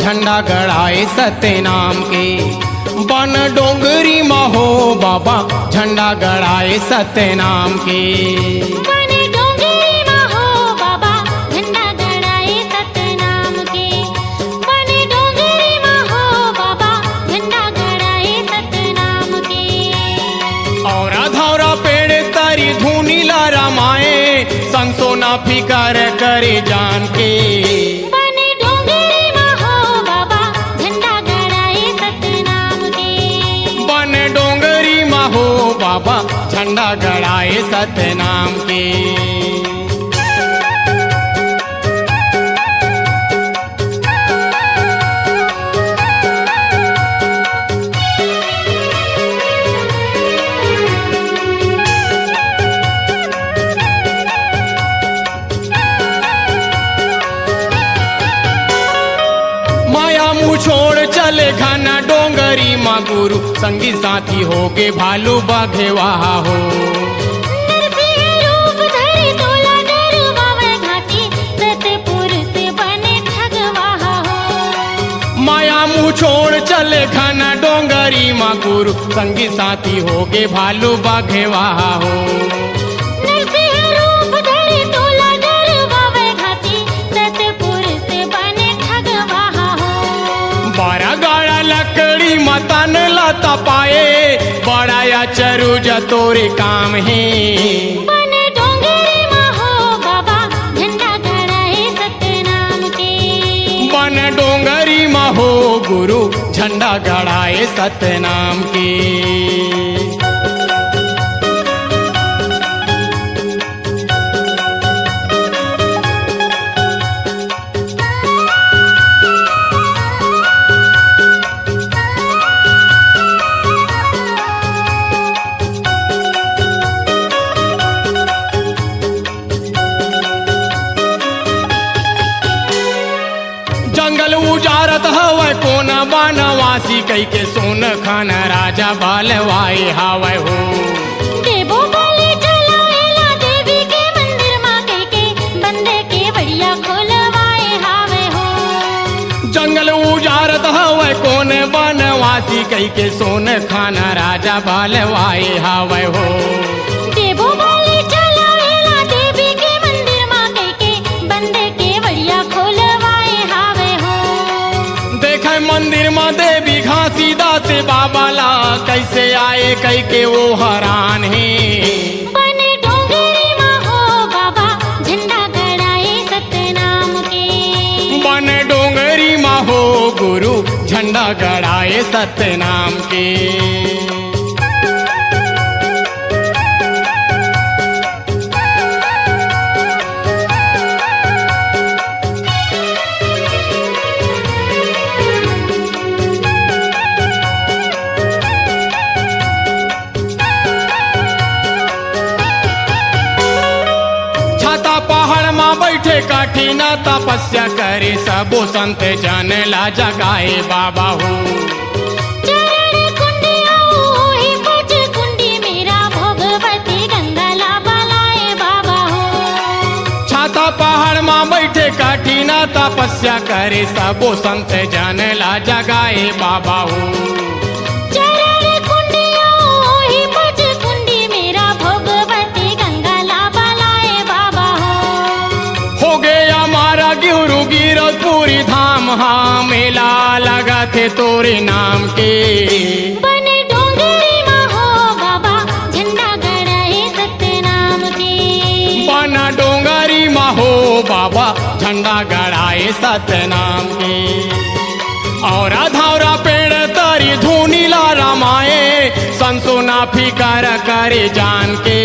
झंडा गड़ाए सत्य नाम के। बन डोंगरी में हो बाबा झंडा गड़ाए सत्य नाम के। बन डोंगरी में हो बाबा झंडा गड़ाए सत्य नाम के। बन डोंगरी में हो बाबा झंडा गड़ाए सत्य नाम के। और धौरा पेड़ तरी धुनी ला रमाए संसो ना फिकर करे जान के। बन डोंगरी में हो बाबा झंडा गड़ाए सत्य नाम के। बन डोंगरी में हो बाबा झंडा गड़ाए सत्य नाम के। छोड़ चले घना डोंगरी माँ गुरु संगी साथी होगे भालू बाघेवा हो। नरसिंह रूप धरि तोला डरवावे घाटी सतपुर से बने ठगवा हो। माया मुँह छोड़ चले घना डोंगरी माँ गुरु संगी साथी होगे भालू बाघेवा हो। नरसिंह रूप धरि तोला डरवावे घाटी सतपुर से बने ठगवा हो। बारह गाड़ा लकड़ी मतन लता पाए बड़ा या चरु जतोरे काम है। बन डोंगरी में हो बाबा झंडा गड़ाए सत्य नाम के। बन डोंगरी में हो गुरु झंडा गड़ाए सत्य नाम के। जंगल उजारत हवै कोना बनवासी कई के सोन खान राजा बालवाए हावै हो। देवो बलि चलावेला देवी के मंदिर माँ कई के बंदे के बढ़िया खोलवाए हावे हो। जंगल उजारत हवै कोने बनवासी कई के सोन खान राजा बालवाए हावै हो। देवो बलि चलावेला देवी के मंदिर माँ कई के बंदे के बढ़िया खोलवाए हावे हो। देखे मंदिर में देवी घासीदास बाबा ला कैसे आए कई के वो हैरान है। बन डोंगरी में हो बाबा झंडा गड़ाए सत्य नाम के। बन डोंगरी में हो गुरु झंडा गड़ाए सत्य नाम के। पहाड़ में बैठे काठी न तपस्या करे सबो संत जन ला जगाए बाबा हो। चरण कुंडी ओहि पच कुंडी मेरा भगवती गंगा ला बलाए बाबा हो। छाता पहाड़ में बैठे काठी न तपस्या करे सबो संत जन ला जगाए बाबा हो। चरण कुंडी ओहि पच कुंडी मेरा भगवती गंगा ला बलाए बाबा हो गया हमारा गिरु गिरधपुरी धाम हाँ मेला लगा थे तोरे नाम के। बन डोंगरी में हो बाबा झंडा गड़ाए सत्य नाम के। बन डोंगरी में हो बाबा झंडा गड़ाए सत्य नाम के। और धौरा पेड़ तरी धुनी ला रमाए संसो ना फिकर करे जान के।